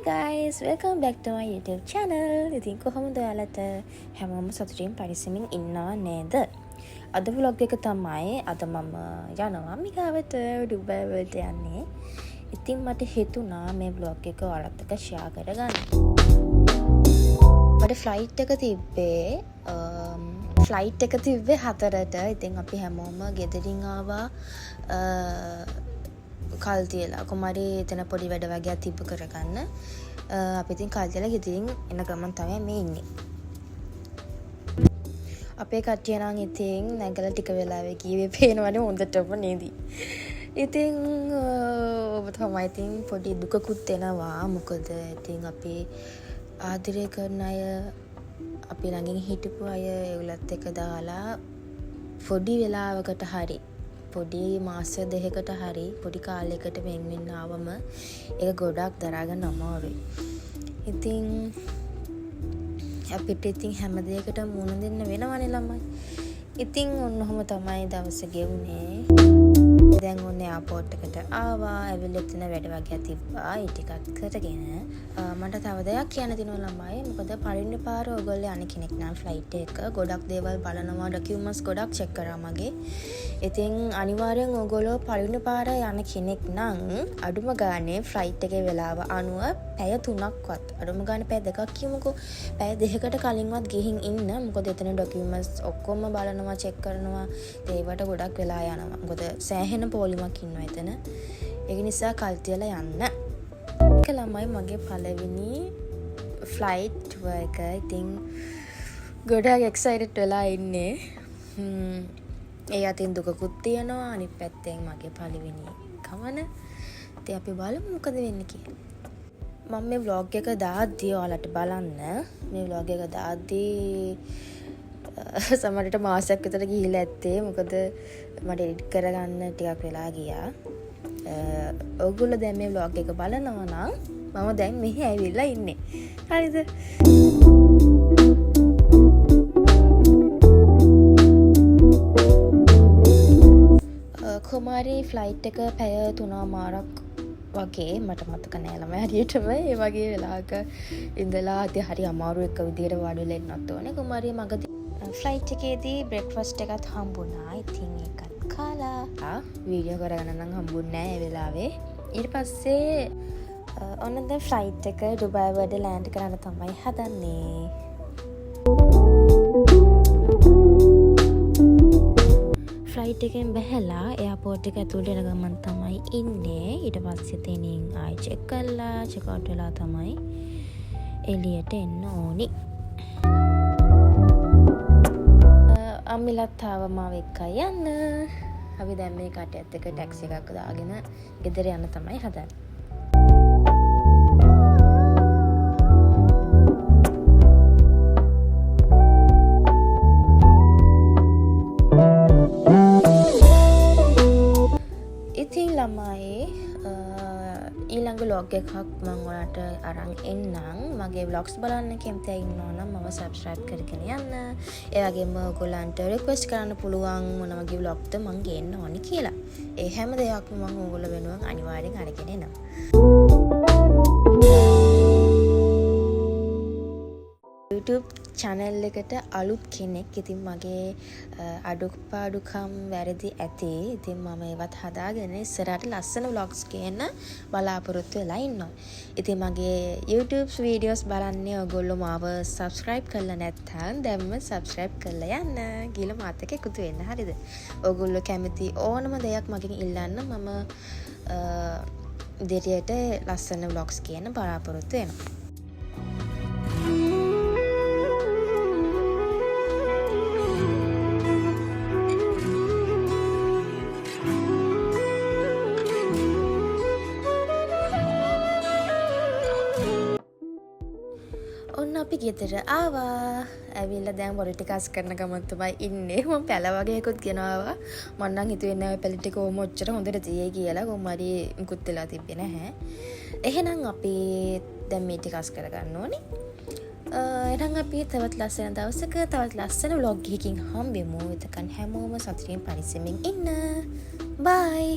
guys, welcome back to my YouTube channel. ඉතින් කොහොමද ඔයාලට හැමෝම සතුටින් පරිස්සමින් ඉන්නවා නේද? අද vlog එක තමයි අද මම යනවා මිගාවට ඩුබයි වලට යන්නේ. ඉතින් මට හිතුණා මේ vlog එක ඔයාලත් එක්ක share කරගන්න. මට flight එක තිබ්බේ 4ට. ඉතින් අපි හැමෝම ගෙදරින් ආවා කල් තියලා කුමාරි එතන පොඩි වැඩ වගේක් තිබ්බ කරගන්න. අපි ඉතින් කල් තියලා ගෙදරින් එන ගමන් තමයි මේ ඉන්නේ. අපේ කට්ටිය නම් ඉතින් නැගලා ටික වෙලාවෙ කීවේ පේනවනේ හොඳටම නේද? ඉතින් ඔබ තමයි ඉතින් පොඩි දුකකුත් එනවා. මොකද ඉතින් අපි ආදරය කරන අය අපි ළඟින් හිටපු අය ඒගොල්ලත් එක්ක දාලා පොඩි වෙලාවකට හරි පොඩි මාස දෙකකට හරි පොඩි කාලයකට වෙන් වෙන්න ආවම ඒක ගොඩක් දරා ගන්න අමාරුයි. ඉතින් අපිට ඉතින් හැම දෙයකටම මුණ දෙන්න වෙනවනේ ළමයි. ඉතින් ඔන්නෝම තමයි දවස ගෙවුනේ. දැන් ඔන්නේ එයාපෝට් එකට ආවා. ඇවිල්ලා එතන වැඩ වගේක් තිබ්බා. ඒ ටිකත් කරගෙන මට තව දෙයක් කියන්න තියෙනවා ළමයි. මොකද පළවෙනි පාර ඔයගොල්ලෝ යන කෙනෙක් නම් ෆ්ලයිට් එක ගොඩක් දේවල් බලනවා, ඩොකියුමන්ට්ස් ගොඩක් චෙක් කරා මගේ. ඉතින් අනිවාර්යෙන් ඔයගොල්ලෝ පළවෙනි පාර යන කෙනෙක් නම් අඩුම ගානේ ෆ්ලයිට් එකේ වෙලාව අනුව පැය 3ක්වත් අඩුම ගානේ පැය 2ක් කියමුකෝ. පැය 2කට කලින්වත් ගිහින් ඉන්න. මොකද එතන ඩොකියුමන්ට්ස් ඔක්කොම බලනවා, චෙක් කරනවා. ඒවට ගොඩක් වෙලා යනවා. මොකද සෑහෙන පොලිමක් ඉන්නවා එතන. ඒක නිසා කල් තියලා යන්න. ඒක ළමයි මගේ පළවෙනි ෆ්ලයිට් ටුවර් එක. ඉතින් ගොඩක් එක්සයිටඩ් වෙලා ඉන්නේ. ඒ අතින් දුකකුත් තියෙනවා. අනිත් පැත්තෙන් මගේ පළවෙනි ගමන. ඉතින් අපි බලමු මොකද වෙන්නේ කියලා. මම මේ vlog එක දාද්දී ඔයාලට බලන්න. මේ vlog එක දාද්දී සමහරට මාසයක් විතර ගිහිල්ලා ඇත්තේ. මොකද මට එඩිට් කරගන්න ටිකක් වෙලා ගියා. ඔයගොල්ලෝ දැන් මේ vlog එක බලනවා නම් මම දැන් මෙහි ඇවිල්ලා ඉන්නේ. හරිද? කුමාරි ෆ්ලයිට් එක පැය 3මාරක් වගේ මට මතක නෑ ළමයි හරියටම. ඒ වගේ වෙලාවක ඉඳලා ඉතින් හරි අමාරු එක විදියට වාඩි වෙලා ඉන්නත් ඕනේ. කුමාරි මගදී ෆ්ලයිට් එකේදී බ්‍රෙක්ෆාස්ට් එකත් හම්බුණා. ඉතින් ඒකත් කාලා වීඩියෝ කරගන්න නම් හම්බුන්නේ නෑ ඒ වෙලාවේ. ඊට පස්සේ ඔන්න දැන් ෆ්ලයිට් එක ඩුබයි වලට ලෑන්ඩ් කරන්න තමයි හදන්නේ. ෆ්ලයිට් එකෙන් බැහැලා එයාපෝට් එක ඇතුළට එන ගමන් තමයි ඉන්නේ. ඊට පස්සේ තේනින් ආයි චෙක් කරලා චෙක් අවුට් වෙලා තමයි එළියට එන්න ඕනි. අම්මිලත් ආව මාව එක්කයි යන්න. අපි දැන් මේ කටයත් එක්ක ටැක්සි එකක් දාගෙන ගෙදර යන්න තමයි හදන්නේ. ඉතින් ළමයි ඊළඟ vlog එකක් මම ඔයාලට අරන් එන්නම්. මගේ vlogs බලන්න කැමති අය ඉන්නවා නම් මම subscribe කරගෙන යන්න. ඒ වගේම ඔයගොල්ලන්ට request කරන්න පුළුවන් මොන වගේ vlogද මම ගේන්න ඕනි කියලා. ඒ හැම දෙයක්ම මම ඔයගොල්ලෝ වෙනුවෙන් අනිවාර්යෙන් අරගෙන එනවා. YouTube channel එකට අලුත් කෙනෙක්. ඉතින් මගේ අඩුපාඩුකම් වැරදි ඇති. ඉතින් මම ඒවත් හදාගෙන ඉස්සරහට ලස්සන vlogs ගේන්න බලාපොරොත්තු වෙලා ඉන්නවා. ඉතින් මගේ YouTube videos බලන්නේ ඔයගොල්ලෝ මාව subscribe කරලා නැත්නම් දැන්ම subscribe කරලා යන්න. ගිහලා මාත් එක්ක එකතු වෙන්න. හරිද? ඔයගොල්ලෝ කැමති ඕනම දෙයක් මගෙන් ඉල්ලන්න. මම දෙරියට ලස්සන vlogs ගේන්න බලාපොරොත්තු වෙනවා. ඔන්න අපි ගෙදර ආවා. ඇවිල්ලා දැන් පොඩි ටික අස් කරන ගමන් තමයි ඉන්නේ. මම පැල වගේකුත් ගෙනාවා. මම නම් හිතුවේ නෑ පැල ටික ඕම ඔච්චර හොඳට තියෙයි කියලා. කොහොමරි මුකුත් වෙලා තිබ්බේ නැහැ. එහෙනම් අපි දැන් මේ ටික අස් කරගන්න ඕනේ. එහෙනම් අපි තවත් ලස්සන දවසක තවත් ලස්සන vlog එකකින් හම්බෙමු. එතකන් හැමෝම සතුටින් පරිස්සමින් ඉන්න. බයි.